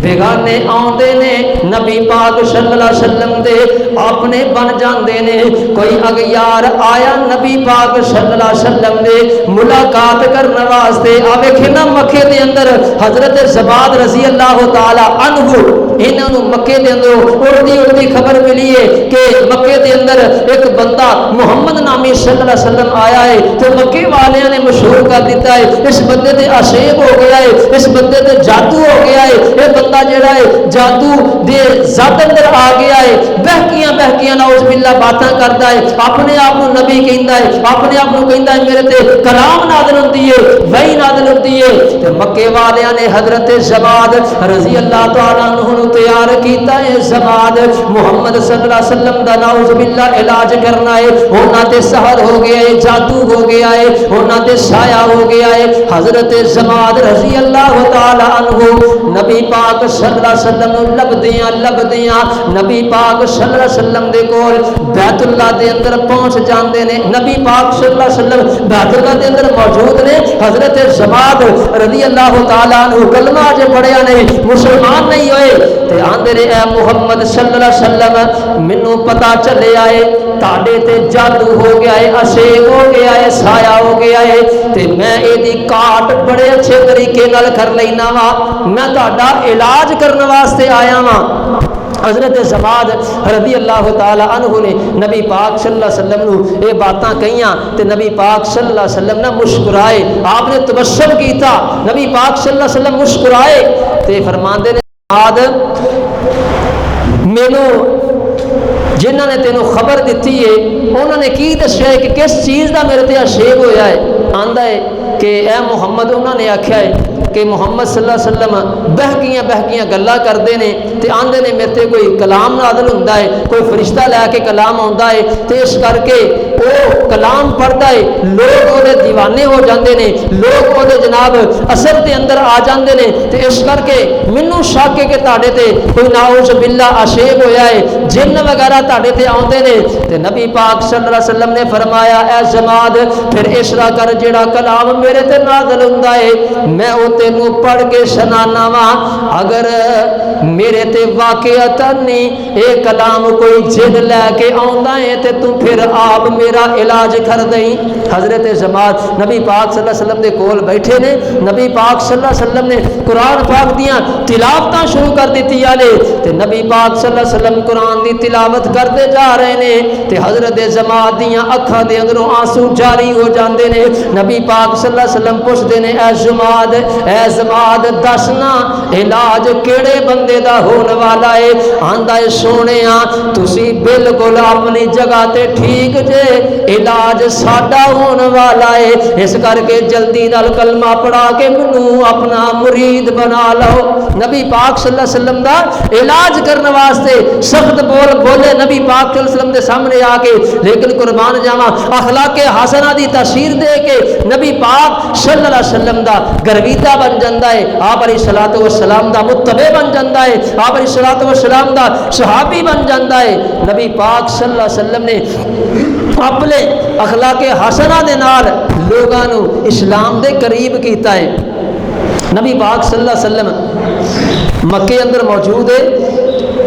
بیگانے آندے نے نبی پاک صلی اللہ علیہ وسلم دے اپنے بن جاندے نے۔ کوئی اغیار آیا نبی پاک صلی اللہ علیہ وسلم دے ملاقات کرنے واسطے، آوے نا مکے دے اندر حضرت زباد رضی اللہ تعالی عنہ انہاں نو مکے دے اندر اڑتی خبر ملی ہے کہ مکے دے اندر ایک بندہ محمد نامی صلی اللہ علیہ وسلم آیا ہے، تو مکے والیاں نے مشہور کر دیتا ہے اس بندے تے عشیب ہو گیا ہے، اس بندے تے جادو ہو گیا ہے، یہ بندہ جڑا ہے جادو دے ذات اندر آ گیا ہے، بہکیاں نعوذ باللہ باتاں کردا ہے، اپنے آپ کو نبی کہندا ہے، اپنے آپ کو کہندا ہے میرے تے کلام نازل ہوندی ہے، وحی نازل ہوندی ہے۔ تے مکے والیاں نے حضرت زباد رضی اللہ تعالی عنہ تیار کیتا ہے، زباد محمد صلی اللہ علیہ وسلم دا نعوذ باللہ علاج کرنا ہے، انہاں تے سحر ہو گیا ہے، جادو ہو گیا ہے، انہاں تے سایہ ہو گیا ہے۔ حضرت زباد رضی اللہ تعالی عنہ نبی پاک صلی اللہ علیہ وسلم لبدیاں نبی پاک صلی اللہ علیہ وسلم دے کول بیت اللہ دے اندر پہنچ جاندے نے۔ نبی پاک صلی اللہ علیہ وسلم بیت اللہ دے اندر موجود نے، حضرت زباد رضی اللہ تعالی عنہ کلمہ جو پڑھیا نے مسلمان نہیں ہوئے، تے آندے نے اے محمد صلی اللہ علیہ وسلم مینوں پتہ چلیا ہے تاڑے تے جادو ہو گیا ہے اشیب ہو گیا ہے سایہ ہو گیا ہے تے میں ایدی کاٹ بڑے اچھے طریقے نال کر لینا وا میں تہاڈا علاج کرنے واسطے آیا وا حضرت زماد رضی اللہ تعالی عنہ نے نبی پاک صلی اللہ علیہ وسلم نو یہ باتاں کہیاں تے نبی پاک صلی اللہ علیہ وسلم نے مسکرائے آپ نے تبسم کیتا نبی پاک صلی اللہ علیہ وسلم مسکرائے تے فرماندے نے زماد مینوں جنہاں نے تینوں خبر دیتی ہے انہوں نے کی دسیا ہے کہ کس چیز دا میرے تے عشیب ہویا ہے آندا ہے کہ اے محمد انہوں نے آکھیا ہے کہ محمد صلی اللہ علیہ وسلم بہکیاں گلاں کردے نے تے آندے نے میرے تے کوئی کلام نازل ہوندا ہے کوئی فرشتہ لے کے کلام آوندا ہے تے اس کر کے او کلام پڑھدا ہے لوگ اودے دیوانے ہو جاندے نے لوگ اودے جناب اثر دے اندر آ جاندے نے تے اس کر کے مینوں شک ہے کہ تہاڈے تے کوئی ناؤذ باللہ عشیب ہویا ہے جن وغیرہ تہاڈے تے آوندے نے تے نبی پاک صلی اللہ علیہ وسلم نے فرمایا اے جماعت پھر اشرا کر جیڑا کلام میرے تے نازل ہوندا ہے میں او تینوں پڑھ کے سنانا وا اگر میرے تے واقعتاً اے کلام کوئی جن لے کے آوندا ہے تے تو پھر آپ میرا علاج کر دیں حضرت جماعت نبی پاک صلی اللہ علیہ وسلم دے کول بیٹھے نے نبی پاک صلی اللہ علیہ وسلم نے قرآن پاک دیاں تلاوتاں شروع کر دیتی آلے تے نبی پاک صلی اللہ علیہ وسلم قرآن دی تلاوت کرتے جا رہے نے تے حضرت جماعت دیاں اکھاں دے اندروں آنسو جاری ہو جاندے نے نبی پاک صلی اللہ علیہ وسلم پوچھدے نے اے جماعت دسنا علاج کیڑے بندے دا ہون والا ہے آندا ہے سونےاں تسی بالکل اپنی جگہ تے ٹھیک جے علاج ساڈا ہون والا ہے اس کر کے جلدی نال کلمہ پڑھا کے مینوں اپنا مرید بنا لو نبی پاک صلی اللہ علیہ وسلم دا علاج کرنے واسطے سخت بولے نبی پاک صلی اللہ علیہ وسلم دے سامنے آ کے لیکن قربان جاواں اخلاق حسنہ دی تاثیر دے کے نبی پاک صلی اللہ علیہ وسلم دا گرویدہ بن جاندا ہے آپ علیہ الصلوۃ والسلام دا متبع بن جاندا ہے آپ علیہ الصلوۃ والسلام دا صحابی بن جاندا ہے نبی پاک صلی اللہ علیہ وسلم نے اپنے اخلاق حسنہ دے نال لوگاں نو اسلام دے قریب کیتا ہے نبی پاک صلی اللہ علیہ وسلم مکے اندر موجود ہے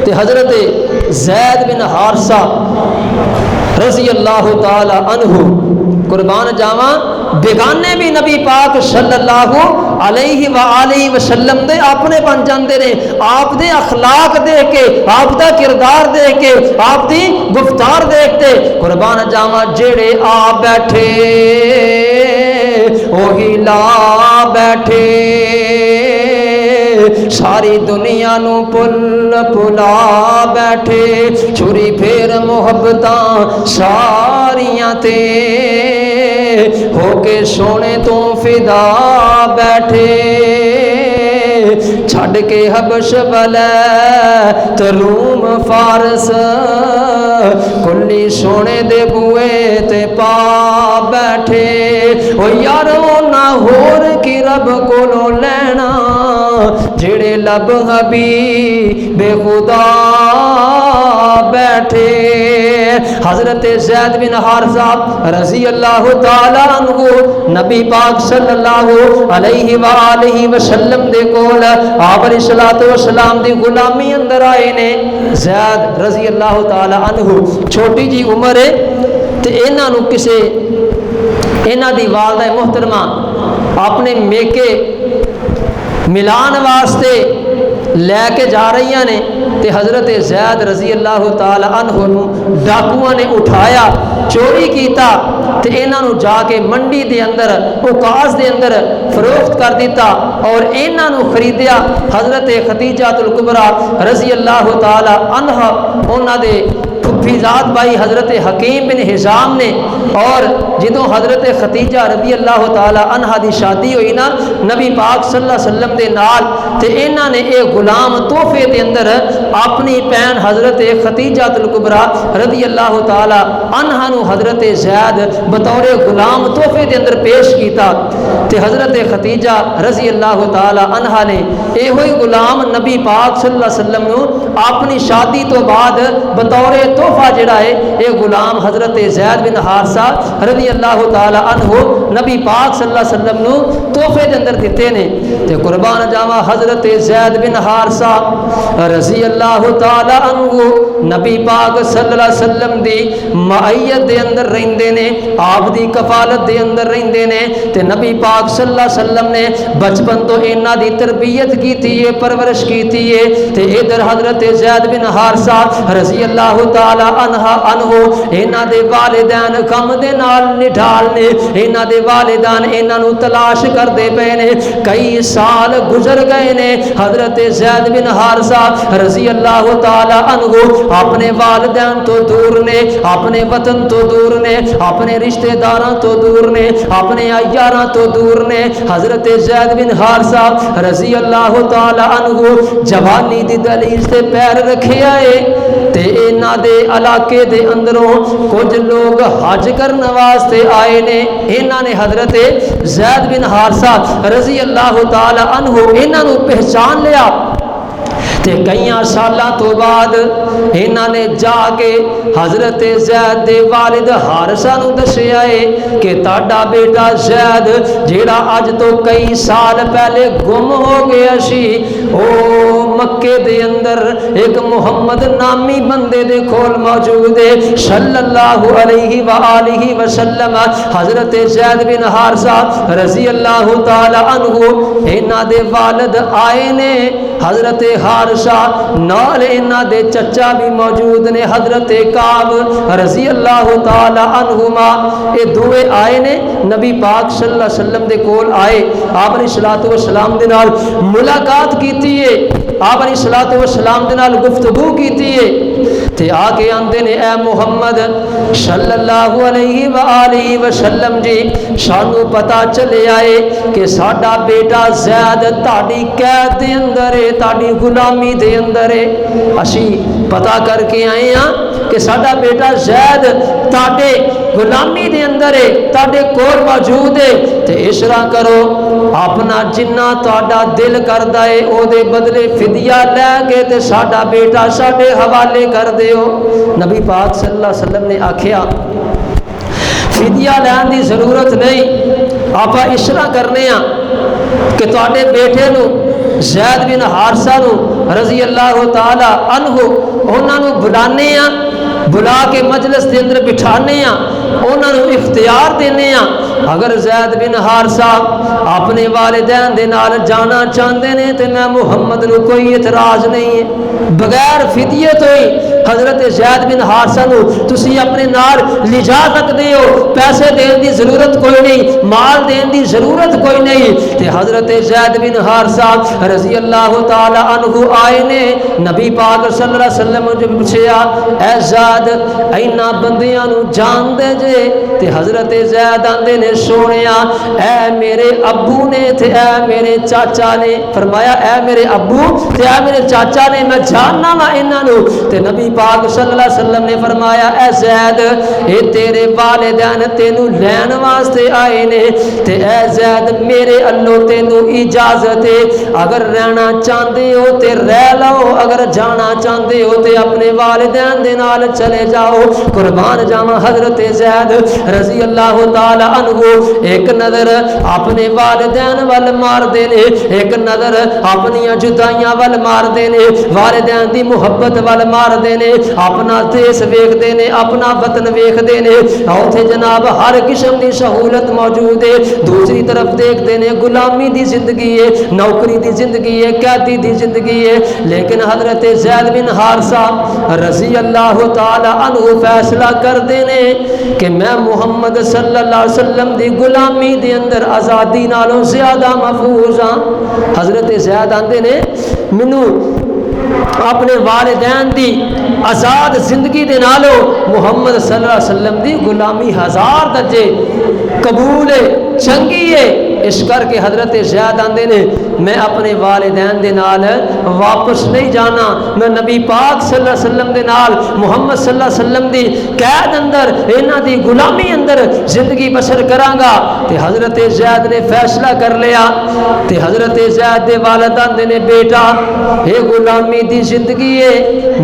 تے حضرت زید بن حارثہ رضی اللہ تعالی عنہ قربان جاواں بیگانے بھی نبی پاک صلی اللہ علیہ وآلہ وسلم دے اپنے بن جاندے نے آپ دے اخلاق دیکھ کے آپ دا کردار دیکھ کے آپ دی گفتار دیکھ کے قربان جاواں جڑے آ بیٹھے وہی لا بیٹھے ساری دنیا نو پلا بیٹھے چھری پھیر محبتاں ساریاں تے ہو کے سونے تو فدا بیٹھے چھڑ کے حبش ولایت روم فارس کلی سونے دے بوئے تے پا بیٹھے او یارو نہ ہور کی رب کولو لینا جڑے لب حبیب خدا بیٹھے حضرت زید بن حارثہ رضی اللہ تعالی عنہ نبی پاک صلی اللہ علیہ وآلہ وسلم دے کول آپ علیہ الصلوۃ والسلام دی غلامی اندر آئے نے زید رضی اللہ تعالی عنہ چھوٹی جی عمر ہے تے انہاں نو کسے انہاں دی والدہ محترمہ اپنے میکے ملان واسطے لے کے جا رہی نے تے حضرت زید رضی اللہ تعالی عنہ نو ڈاکواں نے اٹھایا چوری کیتا تے انہاں نو جا کے منڈی دے اندر اوقاز دے اندر فروخت کر دیتا اور انہاں نو خریدیا حضرت خدیجہ الکبریٰ رضی اللہ تعالی عنہا انہاں دے پھپھی ذات بھائی حضرت حکیم بن حزام نے اور جدوں حضرت خدیجہ رضی اللہ تعالی عنہا دی شادی ہوئی نا نبی پاک صلی اللہ علیہ وسلم دے نال تے انہاں نے اے غلام تحفے دے اندر اپنی بہن حضرت خدیجہ الکبریٰ رضی اللہ تعالی عنہا نو حضرت زید بطور غلام تحفے دے اندر پیش کیتا تے حضرت خدیجہ رضی اللہ تعالی عنہا نے اے ہوئی غلام نبی پاک صلی اللہ علیہ وسلم نو اپنی شادی تو بعد بطور تحفہ جڑا ہے یہ غلام حضرت زید بن حارثہ رضی اللہ تعالی عنہ نبی پاک صلی اللہ علیہ وسلم نو تحفے دے اندر دیتے نے تے قربان جاواں حضرت زید بن حارثہ رضی اللہ تعالی عنہ نبی پاک صلی اللہ علیہ وسلم دی معیت دے اندر رہندے نے آپ دی کفالت دے اندر رہندے نے تے نبی پاک صلی اللہ علیہ وسلم نے بچپن تو انہاں دی تربیت کیتی ہے پرورش کیتی ہے تے ادھر حضرت زید بن حارثہ رضی اللہ تعالی عنہ انہاں دے والدین کم دے نال نڈھال نے انہاں دے والدین انہاں نو تلاش کردے پے نے کئی سال گزر گئے نے حضرت زید بن حارثہ رضی اللہ تعالی عنہ اپنے والدین تو دور نے اپنے وطن تو دور نے اپنے رشتہ داراں تو دور نے اپنے یاراں تو دور نے حضرت زید بن حارثہ رضی اللہ تعالی عنہ جوانی دی دہلیز تے پیر رکھے آئے تے انہاں دے علاقے دے اندروں کچھ لوگ حج کرن واسطے آئے نے انہاں نے حضرت زید بن حارثہ رضی اللہ تعالی عنہ انہاں نو پہچان لیا تے کئیاں سالاں تو بعد انہاں نے جا کے حضرت زید دے والد حارثہ نو دسیا ہے کہ تہاڈا بیٹا زید جیڑا اج تو کئی سال پہلے گم ہو گیا سی او مکے دے اندر ایک محمد نامی بندے دے کول موجود ہے صلی اللہ علیہ وآلہ وسلم حضرت زید بن حارثہ رضی اللہ تعالی عنہ انہاں دے والد آئے نے حضرت حارثہ نال انہاں دے چچا بھی موجود نے حضرت کعب رضی اللہ تعالی عنہما یہ دوے آئے نے نبی پاک صلی اللہ علیہ وسلم دے کول آئے آپ نے صلاۃ و سلام دے نال ملاقات کیتی ہے آپ نے صلاۃ و سلام دے نال گفتگو کیتی ہے تے آ کے آندے نے اے محمد صلی اللہ علیہ وآلہ وسلم جی سانو پتہ چلے آئے کہ ساڈا بیٹا زید تہاڈی قید دے اندر ہے تہاڈی غلامی دے اندر ہے اسی پتہ کر کے آئے ہاں کہ ساڈا بیٹا زید تہاڈے غلامی دے اندر ہے تہاڈے کول موجود ہے تے اشرا کرو اپنا جنہ تہاڈا دل کردا ہے او دے بدلے فدیہ لے کے تے ساڈا بیٹا ساڈے حوالے کر دیو نبی پاک صلی اللہ علیہ وسلم نے آکھیا فدیہ لین دی ضرورت نہیں آپ اشرا کرنے ہاں کہ تہاڈے بیٹے نو زید بن حارثہ نو رضی اللہ تعالی عنہ انہاں نو بلانے ہاں بلا کے مجلس دے اندر بٹھانے ہاں انہاں نو اختیار دینے ہاں اگر زید بن حارثہ اپنے والدین دے نال جانا چاہتے ہیں تو میں محمد نو کوئی اعتراض نہیں ہے بغیر فدیت ہوئی حضرت زید بن حارثہ نو تسی اپنے نال لے جا سکتے ہو پیسے دین دی ضرورت کوئی نہیں مال دین دی ضرورت کوئی نہیں تے حضرت زید بن حارثہ رضی اللہ تعالی عنہ آئے نے نبی پاک صلی اللہ علیہ وسلم جو پوچھیا اے زید اینا بندیاں نو جان دے جے تے حضرت زید آندے نے سونیا اے میرے ابو نے تے اے میرے چاچا نے فرمایا اے میرے ابو تے اے میرے چاچا نے میں جاننا وا انہاں نو تے نبی پاک صلی اللہ علیہ وسلم نے فرمایا اے زید اے تیرے والدین تینو لین واسطے آئے نے تے اے زید میرے اللہ تینو اجازت ہے اگر رہنا چاہتے ہو تے رہ لو اگر جانا چاہتے ہو تے اپنے والدین دے نال چلے جاؤ قربان جاواں حضرت زید رضی اللہ تعالی عنہ ایک نظر اپنے والدین وال مار دینے ایک نظر اپنی جدائیاں وال مار دینے والدین دی محبت وال مار دینے اپنا دیس ویکھ دینے اپنا وطن ویکھ دینے اوتھے جناب ہر قسم دی سہولت موجود ہے دوسری طرف دیکھ دینے غلامی دی زندگی ہے نوکری دی زندگی ہے قیدی دی زندگی ہے لیکن حضرت زید بن حارثہ رضی اللہ تعالی عنہ فیصلہ کر دینے کہ میں محمد صلی اللہ علیہ وسلم دی غلامی دے اندر آزادی نالوں زیادہ محفوظ ہاں حضرت زید آندے نے منو اپنے والدین دی آزاد زندگی دے نالو محمد صلی اللہ علیہ وسلم دی غلامی ہزار درجے قبول ہے چنگی ہے اس کر کے حضرت زید آندے نے میں اپنے والدین دے نال واپس نہیں جانا، میں نبی پاک صلی اللہ علیہ وسلم دے نال محمد صلی اللہ علیہ وسلم دی قید اندر انہاں دی غلامی اندر زندگی بسر کراں گا۔ تے حضرت زید نے فیصلہ کر لیا، تے حضرت زید دے والدان دے نے بیٹا اے غلامی دی زندگی ہے،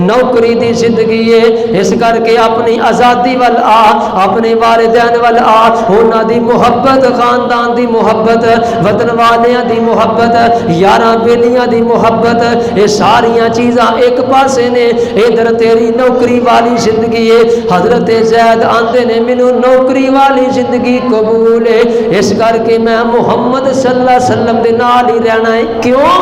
نوکری دی زندگی ہے، اس کر کے اپنی آزادی وال آ، اپنے والدین وال آ، انہاں دی محبت، خاندان دی محبت، وطن والیاں دی محبت، یاراں بیلیاں دی محبت، یہ ساریاں چیزاں ایک پاسے نے، ادھر تیری نوکری والی زندگی ہے۔ حضرت زید آندے نے مینوں نوکری والی زندگی قبول ہے، اس کر کے میں محمد صلی اللہ علیہ وسلم دے نال ہی رہنا ہے۔ کیوں؟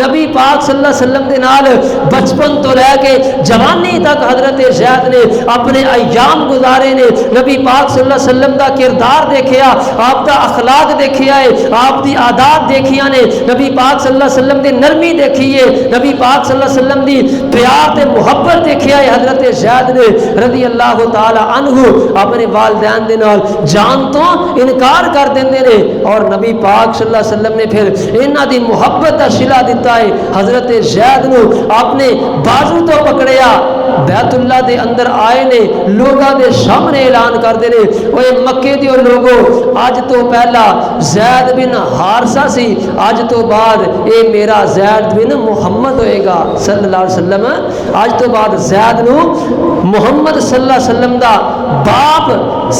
نبی پاک صلی اللہ علیہ وسلم دے نال بچپن تو لے کے جوانی تک حضرت زید نے اپنے ایام گزارے نے، نبی پاک صلی اللہ علیہ وسلم دا کردار دیکھیا، آپ دا اخلاق دیکھیا ہے، آپ دی عادات دیکھیا نے، نبی پاک صلی اللہ علیہ وسلم دی نرمی دیکھی ہے، نبی پاک صلی اللہ علیہ وسلم دی پیار تے محبت دیکھیا ہے۔ حضرت زید نے رضی اللہ تعالی عنہ اپنے والدین دے نال جان تو انکار کر دیندے نے، اور نبی پاک صلی اللہ علیہ وسلم نے پھر انہاں دی محبت دا صلہ دیتا ہے۔ حضرت زید نو اپنے بازو تو پکڑیا، بیت اللہ دے اندر آئے نے، لوگاں دے سامنے اعلان کر دے نے، اوے مکے دیو لوگو اج تو پہلا زید بن حارثہ سی، اج تو بعد اے میرا زید بن محمد ہوئے گا صلی اللہ علیہ وسلم۔ اج تو بعد زید نو محمد صلی اللہ علیہ وسلم دا باپ،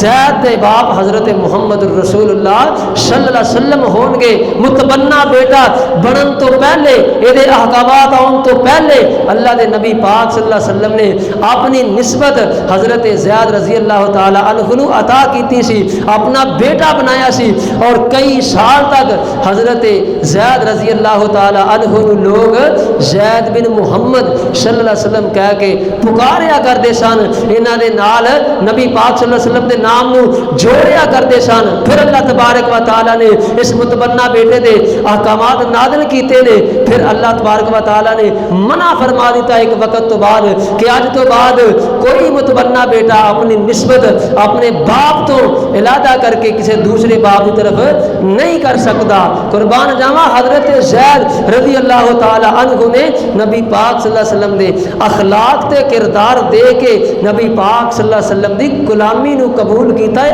زید دے باپ حضرت محمد رسول اللہ صلی اللہ علیہ وسلم ہون گے، متبنہ بیٹا بنن تو پہلے، اے احکامات آن تو پہلے اللہ دے نبی پاک صلی اللہ علیہ وسلم نے اپنی نسبت حضرت زید رضی اللہ تعالی عنہ نو عطا کیتی سی، اپنا بیٹا بنایا سی، اور کئی سال تک حضرت زید رضی اللہ تعالی عنہ نو لوگ زید بن محمد صلی اللہ علیہ وسلم کہہ کے پکاریا کرتے سن، انہاں دے نال نبی پاک صلی اللہ علیہ وسلم دے نام نو جوڑیا کرتے سن۔ پھر اللہ تبارک و تعالی نے اس متبنہ بیٹے دے احکامات نازل کیتے نے، پھر اللہ تبارک و تعالی نے منع فرما دیتا ایک وقت تو بعد کہ آج تو بعد کوئی متبنہ بیٹا اپنی نسبت اپنے باپ تو علیحدہ کر کے کسی دوسرے باپ کی طرف نہیں کر سکتا۔ قربان جاواں حضرت زید رضی اللہ تعالی عنہ نے نبی پاک صلی اللہ علیہ وسلم دے اخلاق تے کردار دے کے نبی پاک صلی اللہ علیہ وسلم دی غلامی نو قبول کیتا ہے،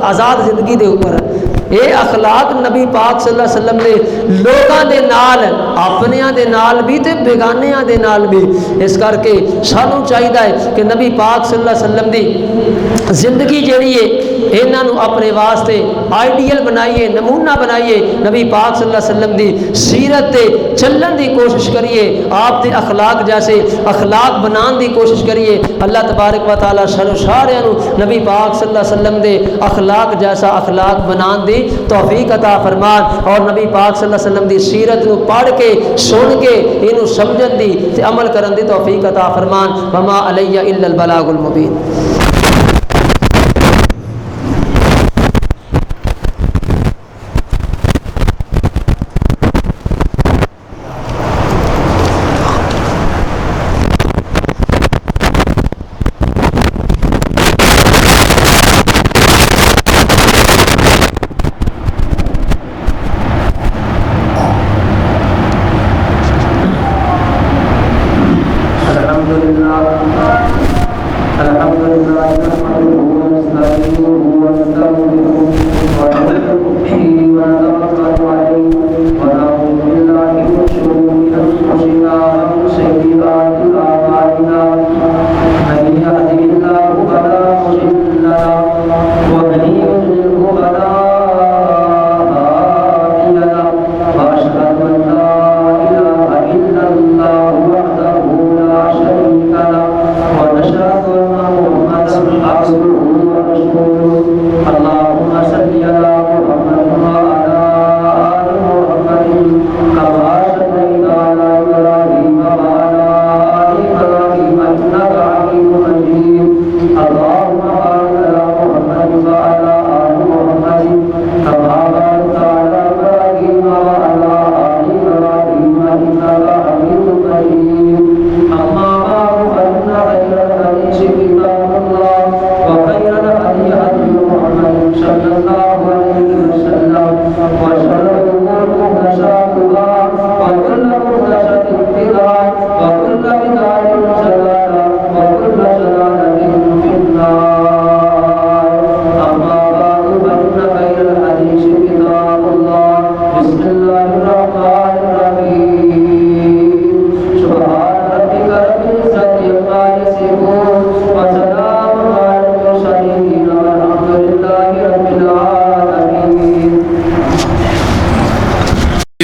آزاد زندگی دے اوپر۔ اے اخلاق نبی پاک صلی اللہ علیہ وسلم نے لوگاں دے نال، اپنیاں دے نال بھی تے بیگانیاں دے نال بھی، اس کر کے سانوں چاہیدا ہے کہ نبی پاک صلی اللہ علیہ وسلم دی زندگی جیڑی ہے انہاں نو اپنے واسطے آئیڈیل بنائیے، نمونہ بنائیے، نبی پاک صلی اللہ علیہ وسلم دی سیرت تے چلن دی کوشش کریے، آپ دے اخلاق جیسے اخلاق بنان دی کوشش کریے۔ اللہ تبارک و تعالی سارے نو نبی پاک صلی اللہ علیہ وسلم دے اخلاق جیسا اخلاق بنان دی توفیق عطا فرمان، اور نبی پاک صلی اللہ علیہ وسلم دی سیرت نو پڑھ کے سن کے اینو سمجھن دی تے عمل کرن دی توفیق عطا فرمان۔ وما علی الا البلاغ المبین۔ الحمد لله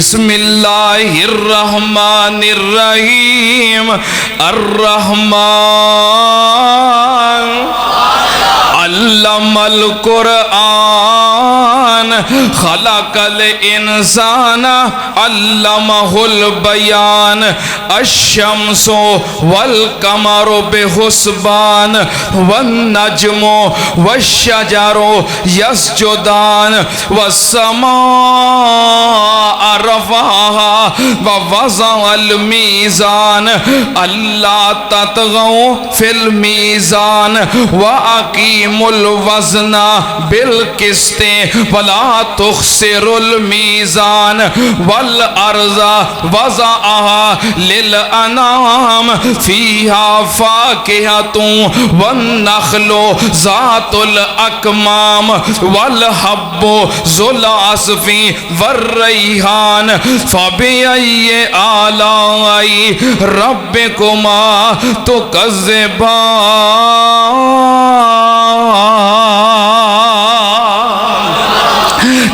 بسم اللہ الرحمن الرحیم الرحمن علم القرآن خلق الانسان علمہ البیان الشمس والقمر بحسبان والنجم والشجر يسجدان والسماء رفعها ووضع الميزان ألا تطغوا في الميزان وأقيموا الوزن بالقسط ولا تخسروا الميزان والأرض وضعها للأنعام فيها فاكهة والنخل ذات الأكمام والحب ذو العصف والريحان فبأي آلاء ربكما تكذبان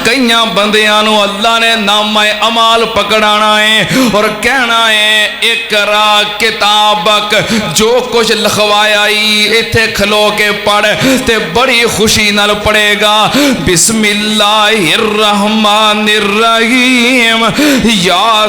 کئیاں بندیاں اللہ نے نام عمال پکڑانا ہے اور کہنا ہے اقرا کتابک جو کچھ لکھوایا ایتھے کھلو کے پڑھ تے بڑی خوشی نال پڑھے گا بسم اللہ الرحمن الرحیم یا